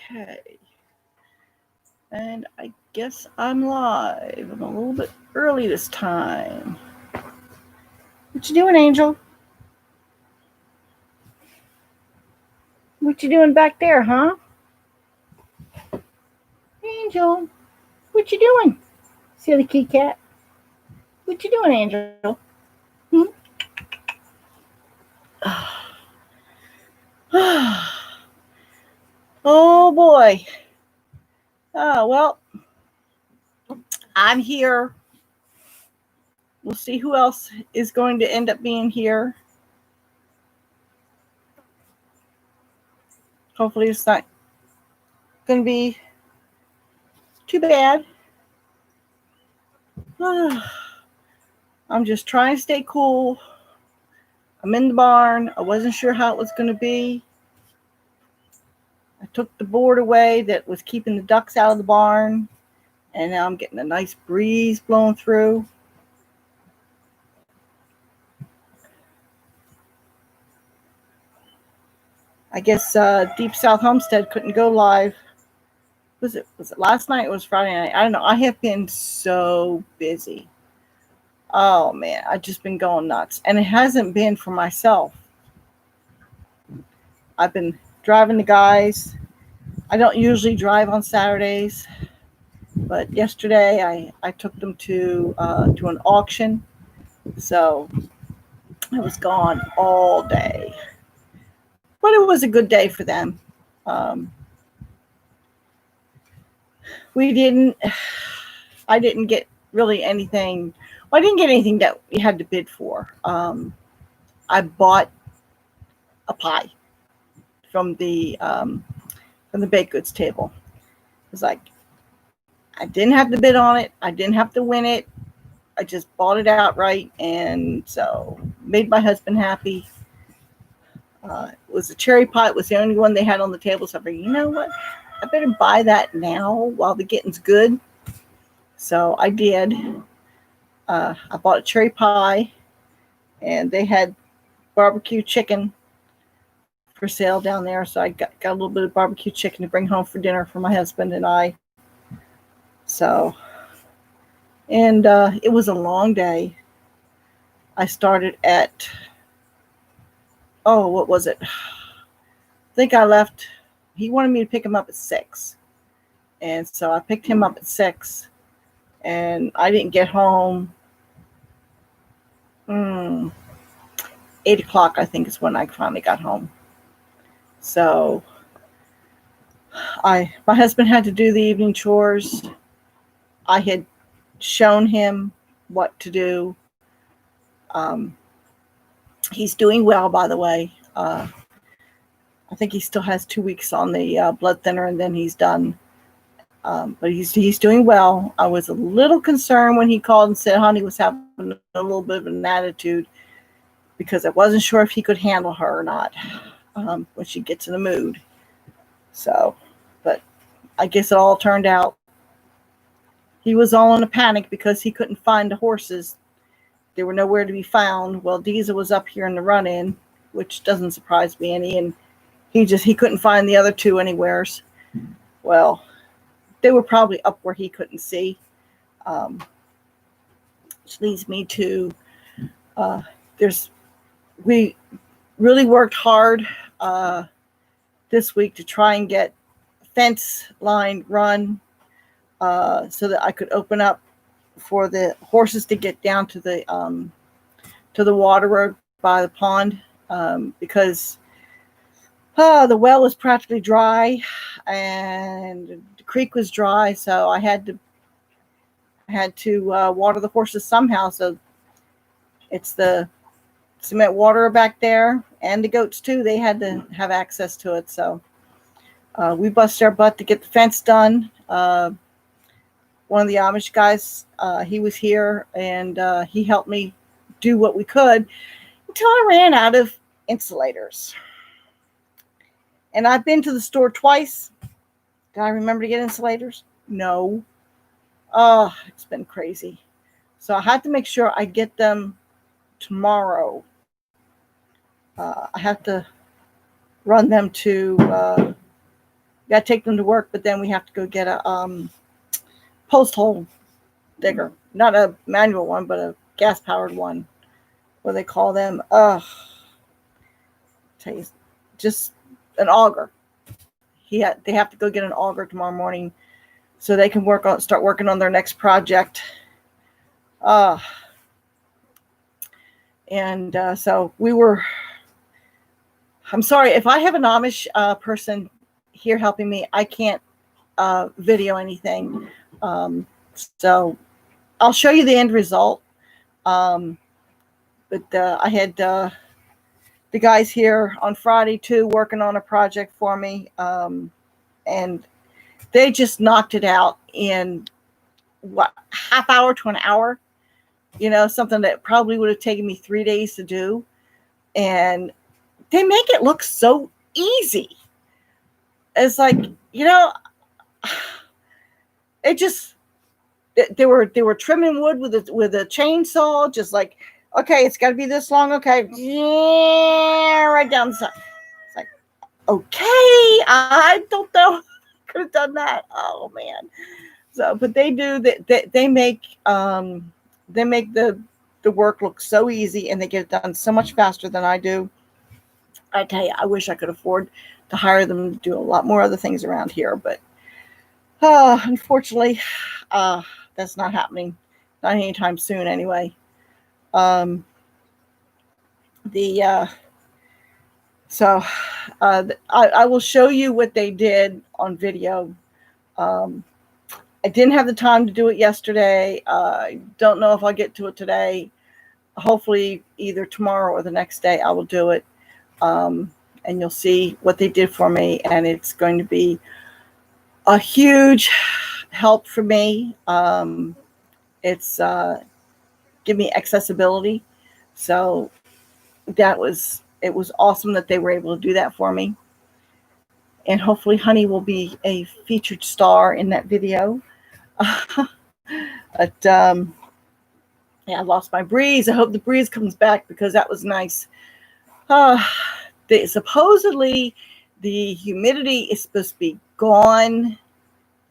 Okay. And I guess I'm live. I'm a little bit early this time. What you doing, Angel? What you doing back there, huh? Angel, what you doing? Silly kitty cat. What you doing, Angel? Hmm? Oh boy. Well, I'm here. We'll see who else is going to end up being here. Hopefully it's not going to be too bad. I'm just trying to stay cool. I'm in the barn. I wasn't sure how it was going to be. I took the board away that was keeping the ducks out of the barn, and now I'm getting a nice breeze blowing through. I guess Deep South Homestead couldn't go live. Was it last night? It was Friday night. I don't know. I have been so busy. Oh man, I've just been going nuts. And it hasn't been for myself. I've been driving the guys. I don't usually drive on Saturdays, but yesterday I took them to an auction. So I was gone all day. But it was a good day for them. I didn't get really anything. Well, I didn't get anything that we had to bid for. I bought a pie from the baked goods table. It was like, I didn't have to bid on it. I didn't have to win it. I just bought it outright, and so made my husband happy. It was a cherry pie. It was the only one they had on the table. So I figured, you know what? I better buy that now while the getting's good. So I did. I bought a cherry pie, and they had barbecue chicken for sale down there. So I got a little bit of barbecue chicken to bring home for dinner for my husband and I. So, and it was a long day. I started at, what was it? I think I left. He wanted me to pick him up at 6. And so I picked him up at 6. And I didn't get home. 8 o'clock, I think, is when I finally got home. So my husband had to do the evening chores. I had shown him what to do. He's doing well, by the way. I think he still has 2 weeks on the blood thinner, and then he's done. But he's doing well. I was a little concerned when he called and said Honey was having a little bit of an attitude, because I wasn't sure if he could handle her or not when she gets in the mood. So, but I guess it all turned out. He was all in a panic because he couldn't find the horses. They were nowhere to be found. Well, Diesel was up here in the run-in, which doesn't surprise me any, and he couldn't find the other two anywheres. Well, they were probably up where he couldn't see. Which leads me to we really worked hard this week to try and get a fence line run so that I could open up for the horses to get down to the water road by the pond, because the well was practically dry and the creek was dry, so I had to water the horses somehow. So it's the cement water back there, and the goats too. They had to have access to it. So we busted our butt to get the fence done. One of the Amish guys, he was here, and he helped me do what we could until I ran out of insulators. And I've been to the store twice. Did I remember to get insulators? No. Oh, it's been crazy. So I had to make sure I get them tomorrow. I have to run them to got to take them to work, but then we have to go get a post hole digger, not a manual one, but a gas powered one. What do they call them? Tell you, just an auger. They have to go get an auger tomorrow morning so they can start working on their next project. So I'm sorry if I have an Amish person here helping me. I can't video anything. So I'll show you the end result. But I had the guys here on Friday too, working on a project for me. And they just knocked it out in half hour to an hour, something that probably would have taken me 3 days to do. And they make it look so easy. It's like, it just, they were trimming wood with a chainsaw, just like, okay, it's got to be this long. Okay. Yeah, right down the side. It's like, okay, I don't know. Could have done that. Oh man. So, but they do that. They make the work look so easy, and they get it done so much faster than I do. I tell you, I wish I could afford to hire them to do a lot more other things around here, but unfortunately, that's not happening. Not anytime soon, anyway. I will show you what they did on video. I didn't have the time to do it yesterday. I don't know if I'll get to it today. Hopefully either tomorrow or the next day I will do it. And you'll see what they did for me. And it's going to be a huge help for me. It's give me accessibility. So it was awesome that they were able to do that for me. And hopefully Honey will be a featured star in that video. But yeah, I lost my breeze. I hope the breeze comes back because that was nice. Supposedly the humidity is supposed to be gone,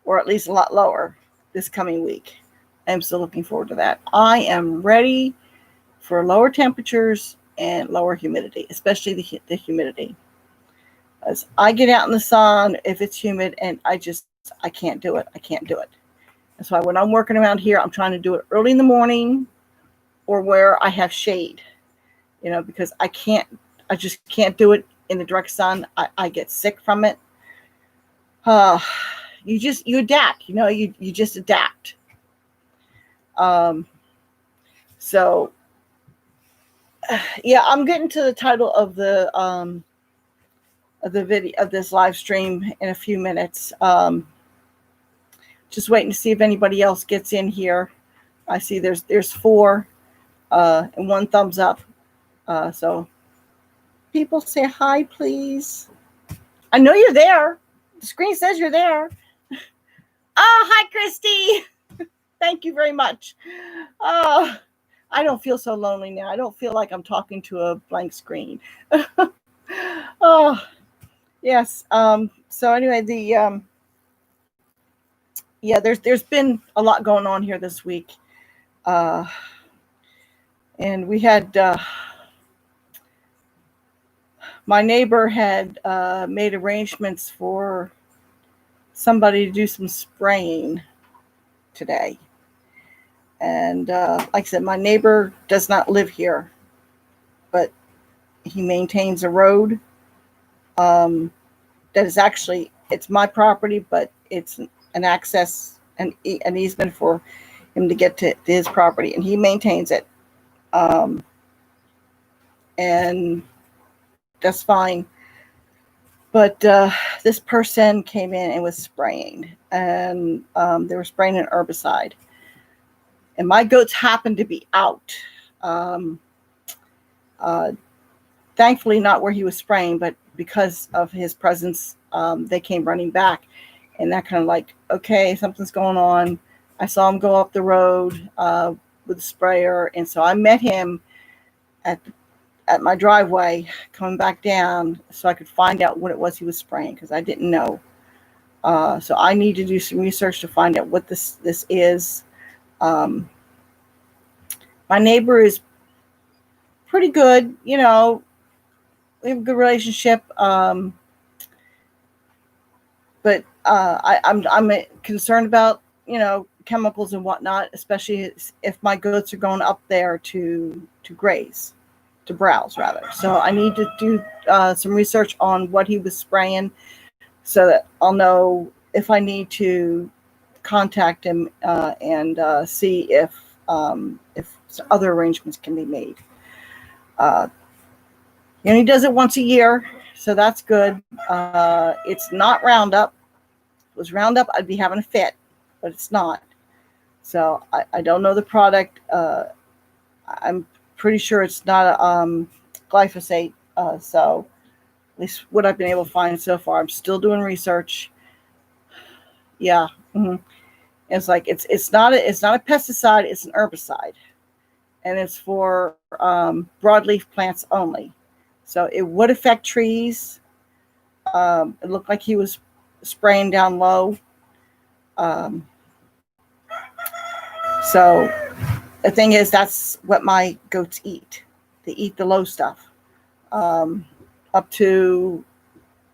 or at least a lot lower this coming week. I'm still looking forward to that. I am ready for lower temperatures and lower humidity, especially the humidity. As I get out in the sun, if it's humid, and I can't do it. I can't do it. That's why when I'm working around here, I'm trying to do it early in the morning or where I have shade, because I just can't do it in the direct sun. I get sick from it. You adapt, you just adapt. So yeah, I'm getting to the title of the video of this live stream in a few minutes. Just waiting to see if anybody else gets in here. I see there's 4 and 1 thumbs up. So people say hi, please. I know you're there. The screen says you're there. Oh, hi, Christy. Thank you very much. I don't feel so lonely now. I don't feel like I'm talking to a blank screen. Oh, yes. So anyway, there's been a lot going on here this week. And we had my neighbor had made arrangements for somebody to do some spraying today. And like I said, my neighbor does not live here, but he maintains a road that is actually, it's my property, but it's an access, an easement for him to get to his property, and he maintains it. And that's fine. But this person came in and was spraying, and they were spraying an herbicide. And my goats happened to be out. Thankfully, not where he was spraying, but because of his presence, they came running back. And that kind of like, okay, something's going on. I saw him go up the road with a sprayer. And so I met him at my driveway coming back down so I could find out what it was he was spraying, because I didn't know. So I need to do some research to find out what this is. My neighbor is pretty good, we have a good relationship. But I'm concerned about chemicals and whatnot, especially if my goats are going up there to graze, to browse rather. So I need to do some research on what he was spraying, so that I'll know if I need to contact him and see if other arrangements can be made. He does it once a year, so that's good. It's not Roundup. If it was Roundup, I'd be having a fit, but it's not. So I don't know the product. I'm pretty sure it's not glyphosate. So at least what I've been able to find so far. I'm still doing research. Yeah. Mm-hmm. It's like it's not a pesticide. It's an herbicide, and it's for broadleaf plants only. So it would affect trees. It looked like he was spraying down low. So the thing is, that's what my goats eat. They eat the low stuff. Up to,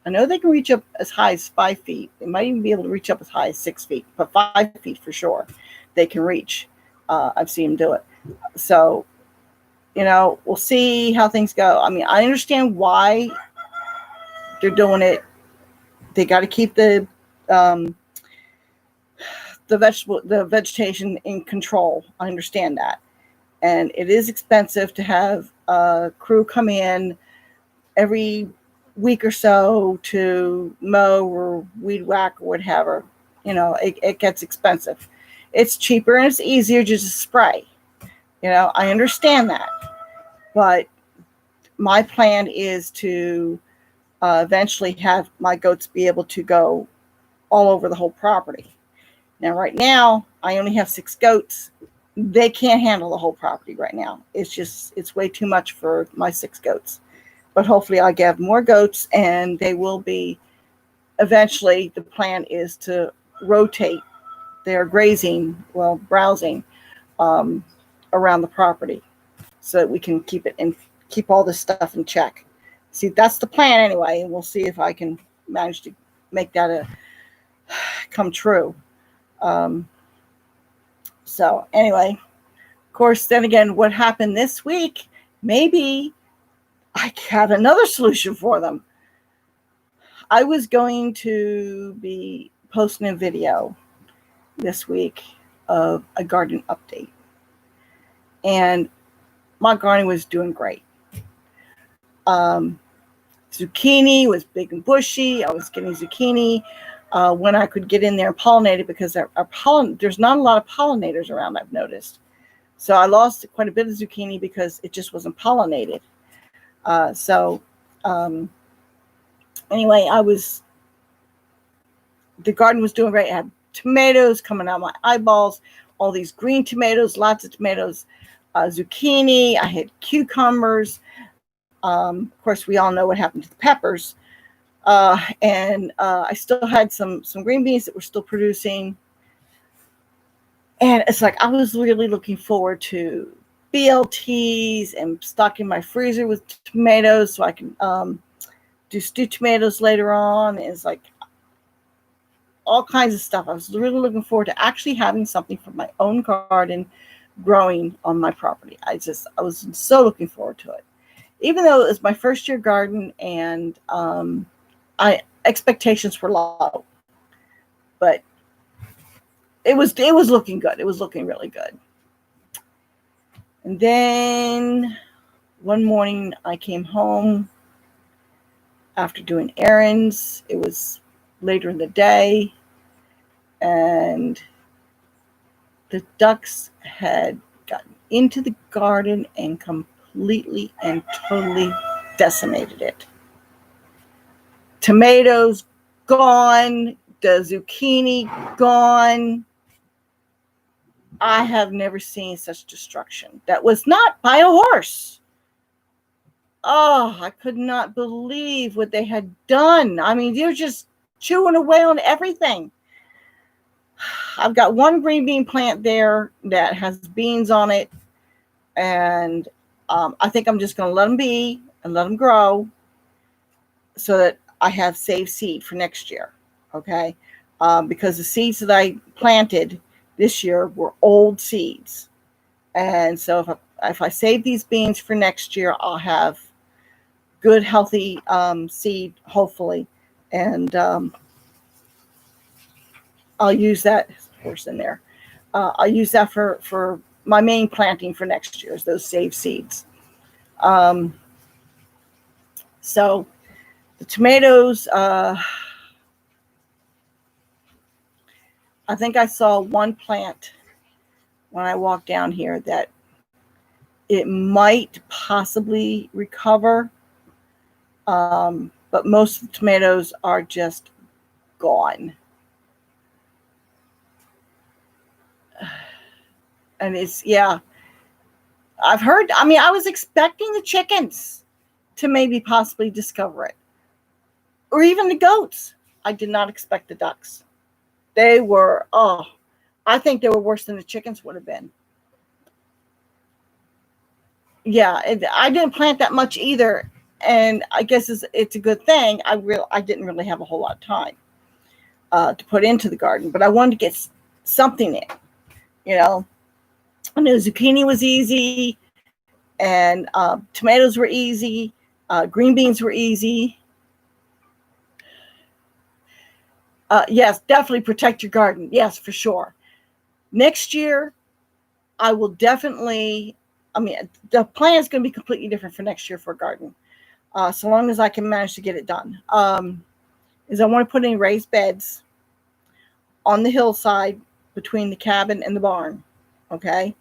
I know they can reach up as high as 5 feet. They might even be able to reach up as high as 6 feet, but 5 feet for sure they can reach. I've seen them do it. So, we'll see how things go. I mean, I understand why they're doing it. They got to keep the vegetation in control. I understand that. And it is expensive to have a crew come in every week or so to mow or weed whack or whatever. It gets expensive. It's cheaper and it's easier to just spray. I understand that. But my plan is to eventually have my goats be able to go all over the whole property. Now, right now, I only have 6 goats. They can't handle the whole property right now. It's way too much for my 6 goats. But hopefully I get more goats, and they will be, eventually, the plan is to rotate their browsing around the property, so that we can keep all this stuff in check. See, that's the plan anyway, and we'll see if I can manage to make that come true. So anyway, of course, then again, what happened this week, maybe I have another solution for them. I was going to be posting a video this week of a garden update. And my garden was doing great. Zucchini was big and bushy. I was getting zucchini when I could get in there and pollinate it, because there's not a lot of pollinators around, I've noticed. So I lost quite a bit of zucchini because it just wasn't pollinated. Anyway, the garden was doing great. I had tomatoes coming out of my eyeballs, all these green tomatoes, lots of tomatoes, zucchini. I had cucumbers. Of course, we all know what happened to the peppers. And I still had some green beans that were still producing. And it's like I was really looking forward to BLTs and stocking my freezer with tomatoes so I can do stewed tomatoes later on. It's like all kinds of stuff. I was really looking forward to actually having something from my own garden growing on my property. I was so looking forward to it. Even though it was my first year garden, and expectations were low, but it was looking good. It was looking really good. And then one morning I came home after doing errands. It was later in the day, and the ducks had gotten into the garden and completely and totally decimated it. Tomatoes gone, the zucchini gone. I have never seen such destruction. That was not by a horse. Oh, I could not believe what they had done. I mean, they're just chewing away on everything. I've got one green bean plant there that has beans on it, and I think I'm just going to let them be and let them grow so that I have saved seed for next year. Okay. Because the seeds that I planted this year were old seeds. And so if I save these beans for next year, I'll have good, healthy seed, hopefully. And I'll use that horse in there. I'll use that for my main planting for next year, is those saved seeds. So the tomatoes, I think I saw one plant when I walked down here that it might possibly recover. But most of the tomatoes are just gone. And I've heard, I was expecting the chickens to maybe possibly discover it, or even the goats. I did not expect the ducks. They were, I think they were worse than the chickens would have been. Yeah, I didn't plant that much either, and I guess it's a good thing. I didn't really have a whole lot of time to put into the garden, but I wanted to get something in. I knew zucchini was easy, and tomatoes were easy. Green beans were easy. Yes, definitely protect your garden. Yes, for sure. Next year, I will definitely, the plan is going to be completely different for next year for a garden. So long as I can manage to get it done. Is I want to put in raised beds on the hillside between the cabin and the barn. Okay.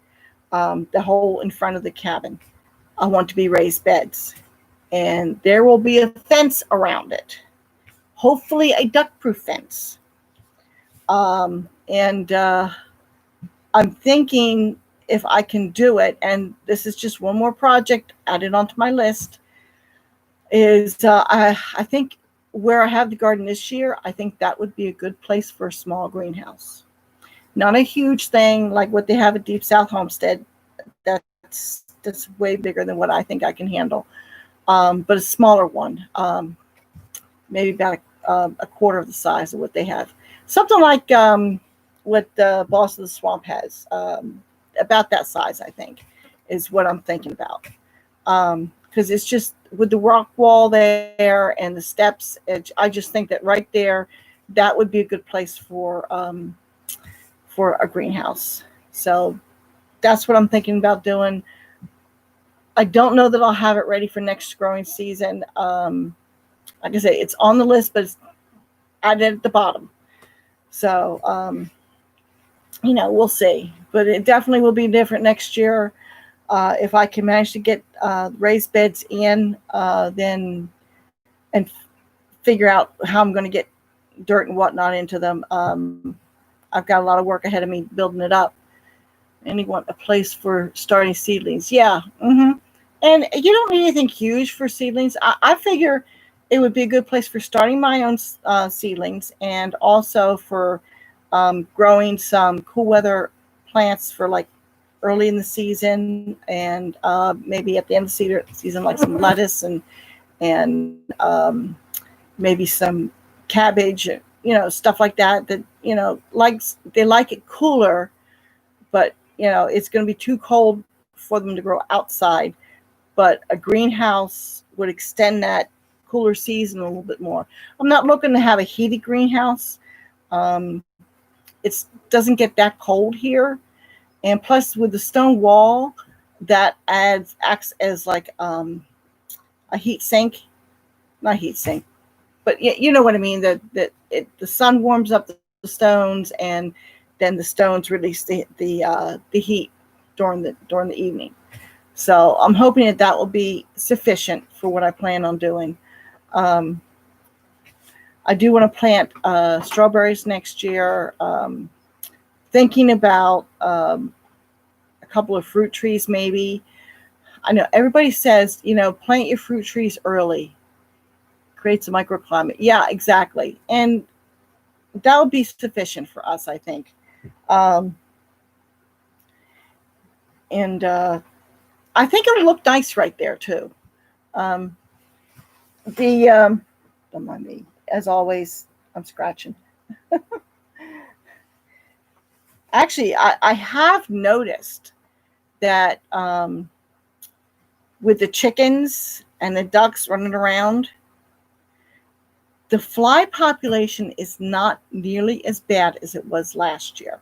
The hole in front of the cabin. I want to be raised beds. And there will be a fence around it. Hopefully a duck-proof fence. And I'm thinking if I can do it, and this is just one more project added onto my list, is I think where I have the garden this year, I think that would be a good place for a small greenhouse. Not a huge thing like what they have at Deep South Homestead. That's way bigger than what I think I can handle. But a smaller one, maybe about a quarter of the size of what they have. Something like what the Boss of the Swamp has. About that size, I think, is what I'm thinking about. Because it's just with the rock wall there and the steps, I just think that right there, that would be a good place for a greenhouse. So that's what I'm thinking about doing. I don't know that I'll have it ready for next growing season. Like I say, it's on the list, but it's added at the bottom. So, we'll see. But it definitely will be different next year. If I can manage to get raised beds in, then and figure out how I'm going to get dirt and whatnot into them. I've got a lot of work ahead of me building it up. And you want a place for starting seedlings. Yeah. Mm-hmm. And you don't need anything huge for seedlings. I figure it would be a good place for starting my own seedlings, and also for growing some cool weather plants for like early in the season, and maybe at the end of the season, like some lettuce and maybe some cabbage, stuff like that. That they like it cooler, but it's going to be too cold for them to grow outside. But a greenhouse would extend that cooler season a little bit more. I'm not looking to have a heated greenhouse. It doesn't get that cold here. And plus with the stone wall, that acts as like a heat sink. Not heat sink, but you know what I mean, that the sun warms up the stones, and then the stones release the heat during the evening. So I'm hoping that will be sufficient for what I plan on doing. I do want to plant strawberries next year. Thinking about a couple of fruit trees maybe. I know everybody says, plant your fruit trees early. Creates a microclimate. Yeah, exactly. And that would be sufficient for us, I think. Um, and I think it'll look nice right there too. Um, the don't mind me, as always. I'm scratching. Actually, I have noticed that with the chickens and the ducks running around, the fly population is not nearly as bad as it was last year.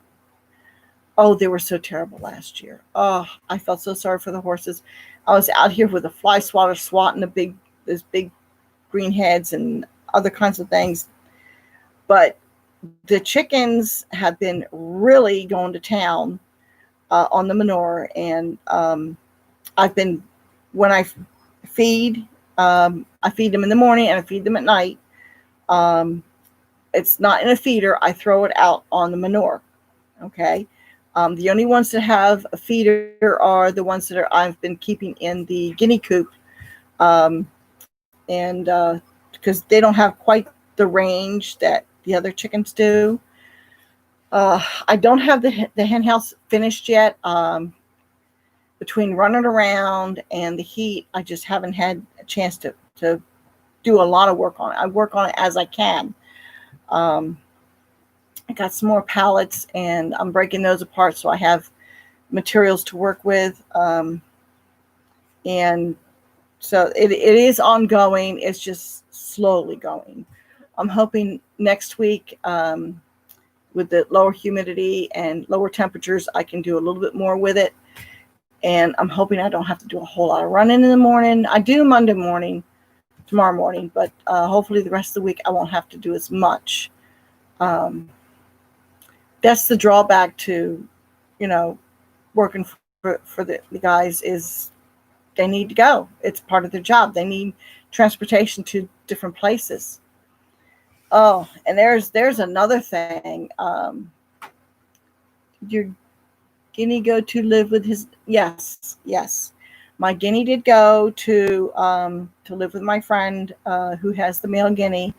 Oh, they were so terrible last year. Oh, I felt so sorry for the horses. I was out here with a fly swatter swatting those big green heads and other kinds of things. But the chickens have been really going to town on the manure, and I've been when feed, I feed them in the morning and I feed them at night. Um, it's not in a feeder. I throw it out on the manure. Okay. The only ones that have a feeder are the ones that I've been keeping in the guinea coop, um, and because they don't have quite the range that the other chickens do. I don't have the hen house finished yet. Between running around and the heat, I just haven't had a chance to do a lot of work on it. I work on it as I can. Um, I got some more pallets and I'm breaking those apart so I have materials to work with. And so it is ongoing. It's just slowly going. I'm hoping next week, with the lower humidity and lower temperatures, I can do a little bit more with it. And I'm hoping I don't have to do a whole lot of running in the morning. I do Monday morning, tomorrow morning, but hopefully the rest of the week I won't have to do as much. That's the drawback to, working for the guys is they need to go. It's part of their job. They need transportation to different places. Oh, and there's another thing. Your Guinea go to live with his yes. My Guinea did go to live with my friend who has the male Guinea.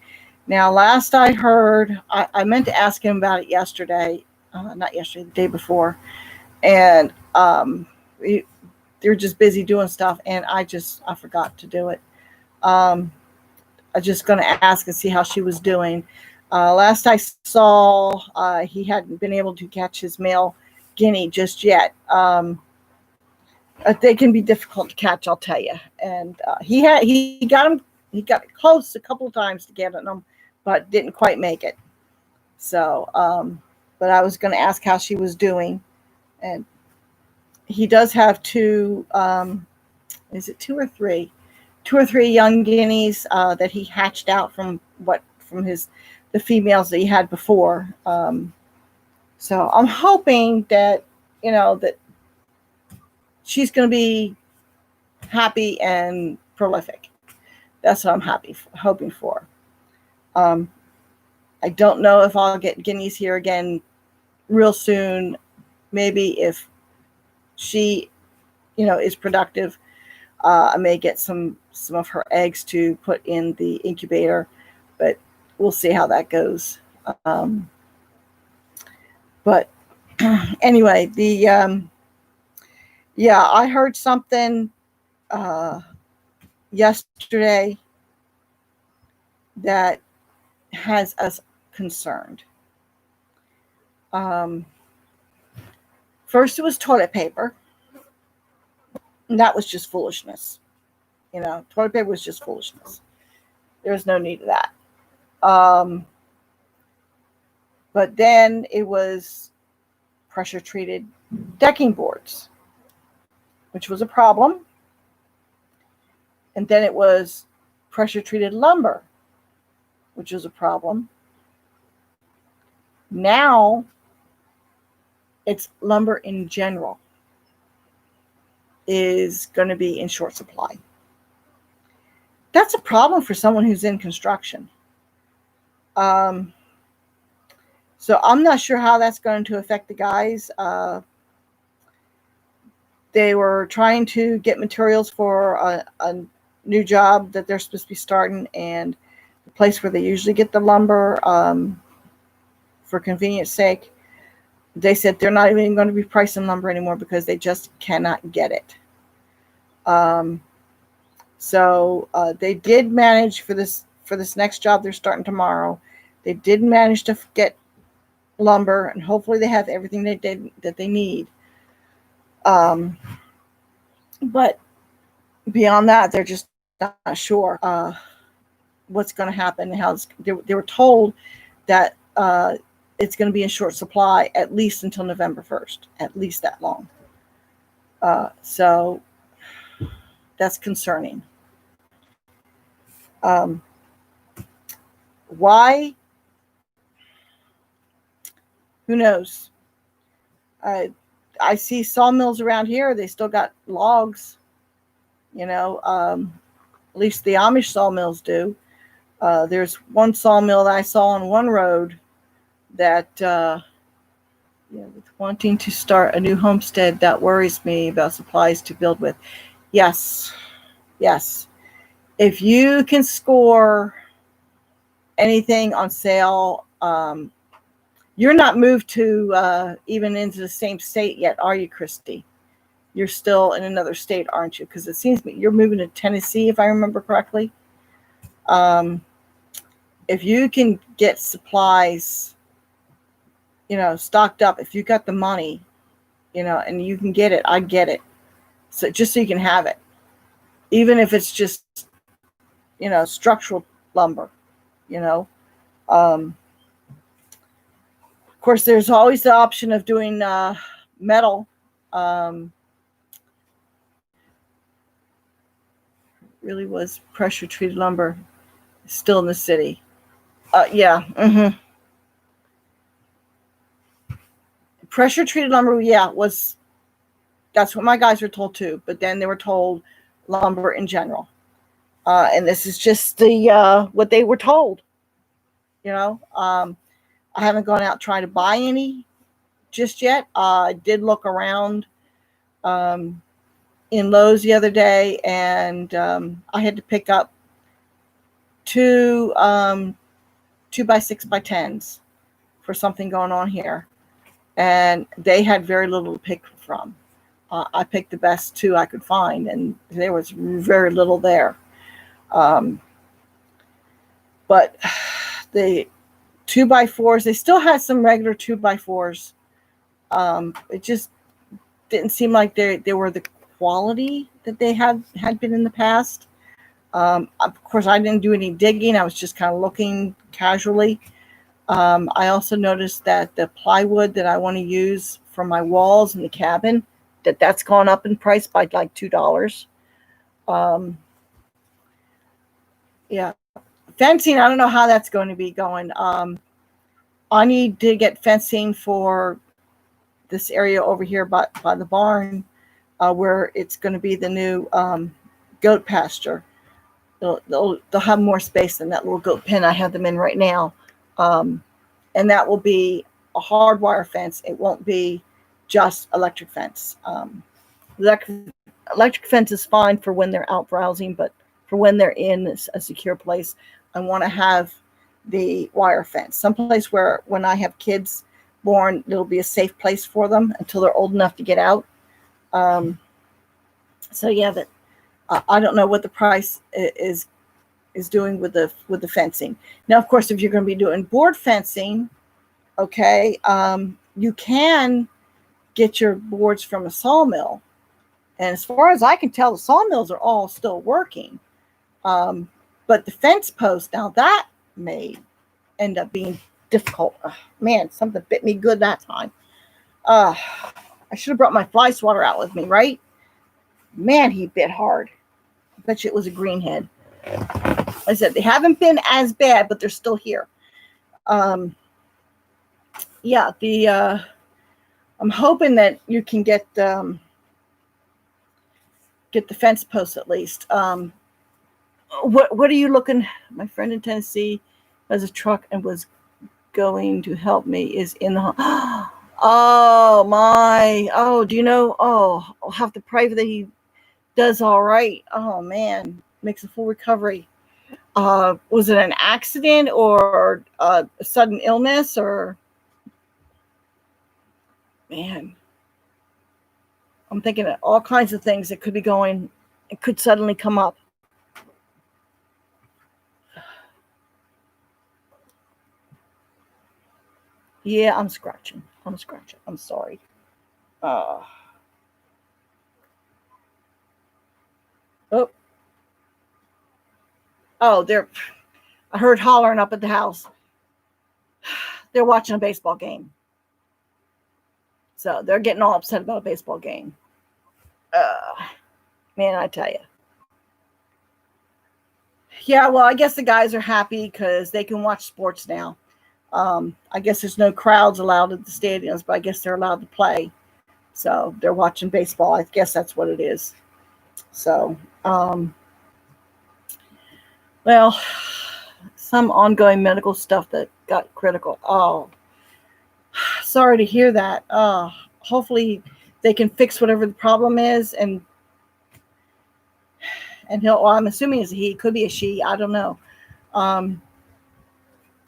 Now, last I heard, I meant to ask him about it yesterday, not yesterday, the day before, and they're just busy doing stuff, and I forgot to do it. I'm just going to ask and see how she was doing. Last I saw, he hadn't been able to catch his male Guinea just yet. They can be difficult to catch, I'll tell you. And he got close a couple of times to getting them, but didn't quite make it. So, but I was going to ask how she was doing, and he does have two. Is it two or three? Two or three young guineas that he hatched out from the females that he had before. So I'm hoping that that she's going to be happy and prolific. That's what I'm hoping for. I don't know if I'll get guineas here again real soon. Maybe if she, is productive, I may get some of her eggs to put in the incubator, but we'll see how that goes. But anyway, I heard something yesterday that has us concerned. First, it was toilet paper. And that was just foolishness. Toilet paper was just foolishness. There was no need of that. But then it was pressure treated decking boards, which was a problem. And then it was pressure treated lumber, which was a problem. Now it's lumber in general is going to be in short supply. That's a problem for someone who's in construction. So I'm not sure how that's going to affect the guys. They were trying to get materials for a new job that they're supposed to be starting, and the place where they usually get the lumber, for convenience sake, they said they're not even going to be pricing lumber anymore because they just cannot get it. So they did manage for this next job they're starting tomorrow. They did manage to get lumber, and hopefully they have everything that they need. But beyond that, they're just not sure what's going to happen. They were told that it's going to be in short supply at least until November 1st, at least that long. So that's concerning. Why? Who knows? I see sawmills around here. They still got logs. At least the Amish sawmills do. There's one sawmill that I saw on one road that, with wanting to start a new homestead, that worries me about supplies to build with. Yes. If you can score anything on sale, you're not moved to even into the same state yet, are you, Christy? You're still in another state, aren't you? Because it seems you're moving to Tennessee, if I remember correctly. If you can get supplies, stocked up, if you got the money, and you can get it, I get it. So just so you can have it, even if it's just, structural lumber, Of course, there's always the option of doing metal. Really was pressure treated lumber still in the city. Yeah. Mm-hmm. Pressure treated lumber, that's what my guys were told too. But then they were told lumber in general. And this is just the what they were told. I haven't gone out trying to buy any just yet. I did look around in Lowe's the other day, and I had to pick up two 2x6x10s for something going on here, and they had very little to pick from. I picked the best two I could find, and there was very little there. But the 2x4s, they still had some regular 2x4s. It just didn't seem like they were the quality that they had been in the past. Of course, I didn't do any digging. I was just kind of looking casually. I also noticed that the plywood that I want to use for my walls in the cabin, that's gone up in price by like $2. Yeah. Fencing, I don't know how that's going to be going. I need to get fencing for this area over here by the barn, where it's going to be the new goat pasture. They'll have more space than that little goat pen I have them in right now. And that will be a hardwire fence. It won't be just electric fence. Electric fence is fine for when they're out browsing, but for when they're in a secure place, I want to have the wire fence. Someplace where when I have kids born, it'll be a safe place for them until they're old enough to get out. So yeah, I don't know what the price is doing with the fencing. Now, of course, if you're going to be doing board fencing, okay, you can get your boards from a sawmill. And as far as I can tell, the sawmills are all still working. But the fence post, now that may end up being difficult. Man, something bit me good that time. I should have brought my fly swatter out with me, right? Man, he bit hard. I bet you it was a greenhead. Like I said, they haven't been as bad, but they're still here. Yeah, I'm hoping that you can get the fence posts at least. What are you looking? My friend in Tennessee has a truck and was going to help me. Is in the oh my, oh, do you know? Oh, I'll have to pray that he does all right. Oh man, makes a full recovery. Was it an accident or a sudden illness or? man, I'm thinking of all kinds of things that could be going, it could suddenly come up. Yeah, I'm scratching. I'm sorry. Uh, oh, oh, I heard hollering up at the house. They're watching a baseball game. So they're getting all upset about a baseball game. Uh, Man, I tell you. Yeah, well, I guess the guys are happy because they can watch sports now. I guess there's no crowds allowed at the stadiums, but I guess they're allowed to play. So they're watching baseball. I guess that's what it is. So, well, some ongoing medical stuff that got critical. Oh, sorry to hear that. Hopefully they can fix whatever the problem is, and well, I'm assuming it's a he, could be a she. I don't know. Um,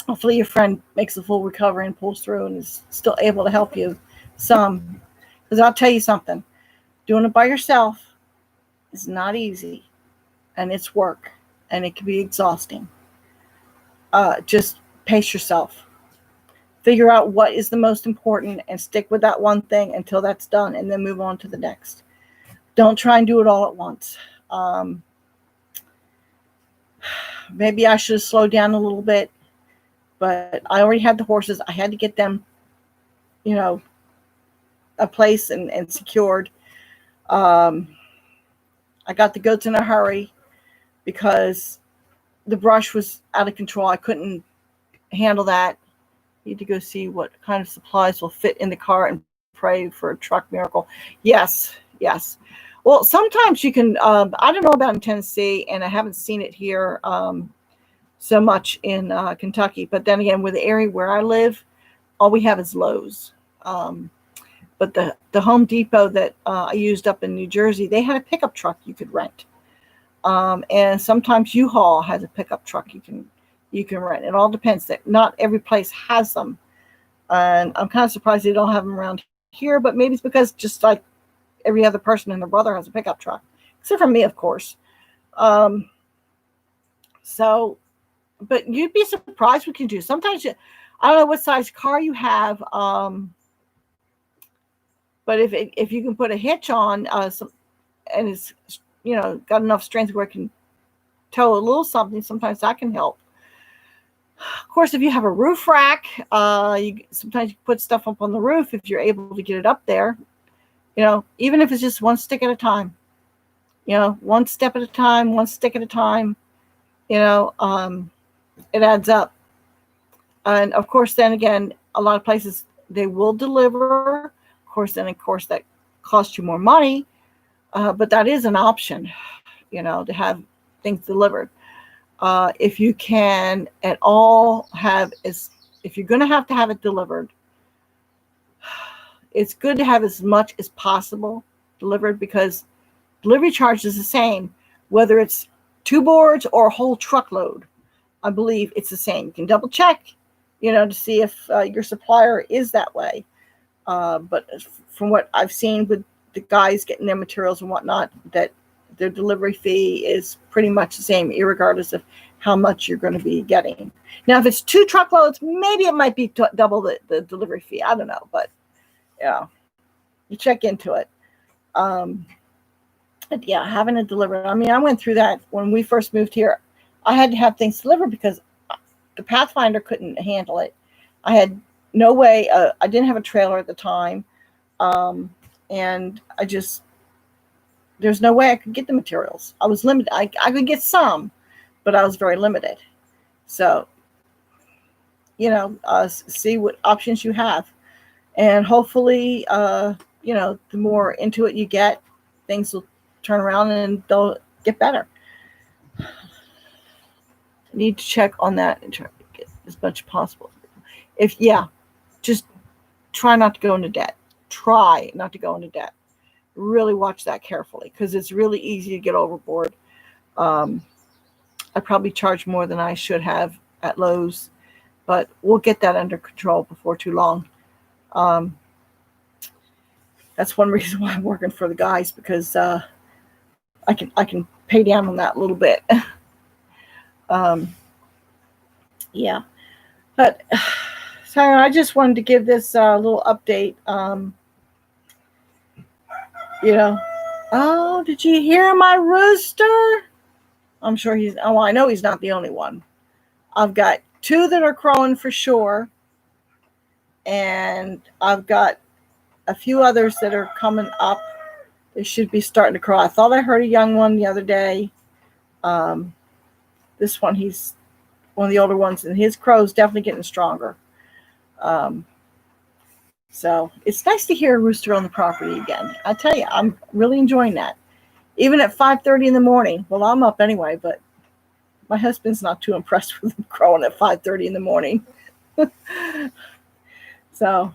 Hopefully your friend makes a full recovery and pulls through and is still able to help you some. Because I'll tell you something, doing it by yourself is not easy, and it's work, and it can be exhausting. Just pace yourself. Figure out what is the most important and stick with that one thing until that's done, and then move on to the next. Don't try and do it all at once. Maybe I should have slowed down a little bit, but I already had the horses. I had to get them, a place and secured. I got the goats in a hurry because the brush was out of control. I couldn't handle that. Need to go see what kind of supplies will fit in the car and pray for a truck miracle. Yes. Well, sometimes you can, I don't know about in Tennessee, and I haven't seen it here so much in Kentucky. But then again, with the area where I live, all we have is Lowe's. But the Home Depot that I used up in New Jersey, they had a pickup truck you could rent. And sometimes U-Haul has a pickup truck you can rent. It all depends. That not every place has them. And I'm kind of surprised they don't have them around here, but maybe it's because just like every other person and their brother has a pickup truck, except for me, of course. So, but you'd be surprised what you can do. Sometimes I don't know what size car you have, but if you can put a hitch on, and it's got enough strength where it can tow a little something, sometimes that can help. Of course, if you have a roof rack, sometimes you put stuff up on the roof if you're able to get it up there. Even if it's just one stick at a time. One step at a time, one stick at a time. It adds up. And of course, then again, a lot of places they will deliver. Of course, that costs you more money, but that is an option. To have things delivered. If you can at all if you're going to have it delivered, it's good to have as much as possible delivered, because delivery charge is the same, whether it's 2 boards or a whole truckload. I believe it's the same. You can double check, to see if your supplier is that way. But from what I've seen with the guys getting their materials and whatnot, that their delivery fee is pretty much the same, irregardless of how much you're going to be getting. Now, if it's 2 truckloads, maybe it might be double the delivery fee. I don't know, but yeah, you check into it. But yeah, having it delivered. I mean, I went through that when we first moved here. I had to have things delivered because the Pathfinder couldn't handle it. I had no way. I didn't have a trailer at the time, and there's no way I could get the materials. I was limited. I could get some, but I was very limited. So, see what options you have. And hopefully, the more into it you get, things will turn around and they'll get better. I need to check on that and try to get as much as possible. Just try not to go into debt. Try not to go into debt. Really watch that carefully, because it's really easy to get overboard. I probably charged more than I should have at Lowe's, but we'll get that under control before too long. That's one reason why I'm working for the guys, because I can pay down on that a little bit. Yeah, but so I just wanted to give this little update. Oh, did you hear my rooster? I'm sure I know he's not the only one. I've got 2 that are crowing for sure, and I've got a few others that are coming up. They should be starting to crow. I thought I heard a young one the other day. This one, he's one of the older ones, and his crow is definitely getting stronger. So it's nice to hear a rooster on the property again. I tell you, I'm really enjoying that. Even at 5:30 in the morning. Well, I'm up anyway, but my husband's not too impressed with him crowing at 5:30 in the morning. So,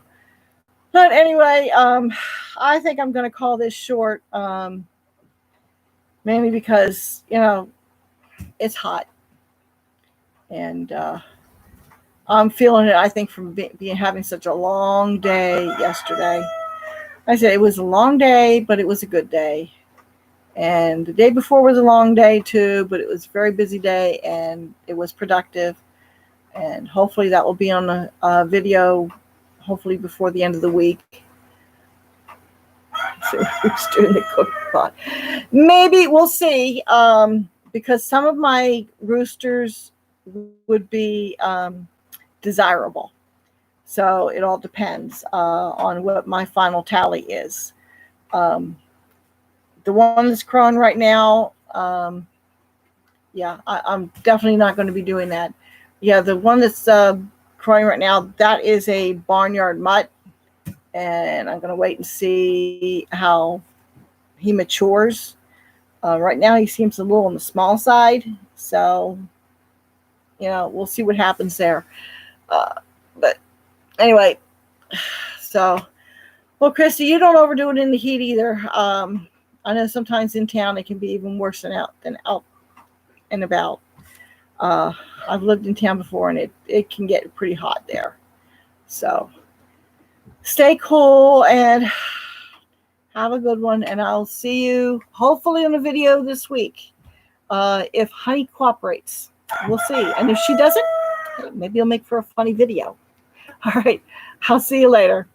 but anyway, I think I'm going to call this short, mainly because, it's hot. And I'm feeling it, I think, from having such a long day yesterday. I said it was a long day, but it was a good day. And the day before was a long day too, but it was a very busy day, and it was productive. And hopefully that will be on a video, hopefully before the end of the week. So who's doing the cooking pot? Maybe we'll see, because some of my roosters would be desirable. So it all depends on what my final tally is. The one that's crowing right now, yeah, I'm definitely not going to be doing that. Yeah, the one that's crowing right now, that is a barnyard mutt, and I'm going to wait and see how he matures. Right now, he seems a little on the small side, so we'll see what happens there. But anyway, so, well, Christy, you don't overdo it in the heat either. I know sometimes in town it can be even worse than out and about. I've lived in town before, and it can get pretty hot there. So stay cool and have a good one, and I'll see you hopefully on a video this week. If Honey cooperates, we'll see. And if she doesn't, maybe I'll make for a funny video. All right, I'll see you later.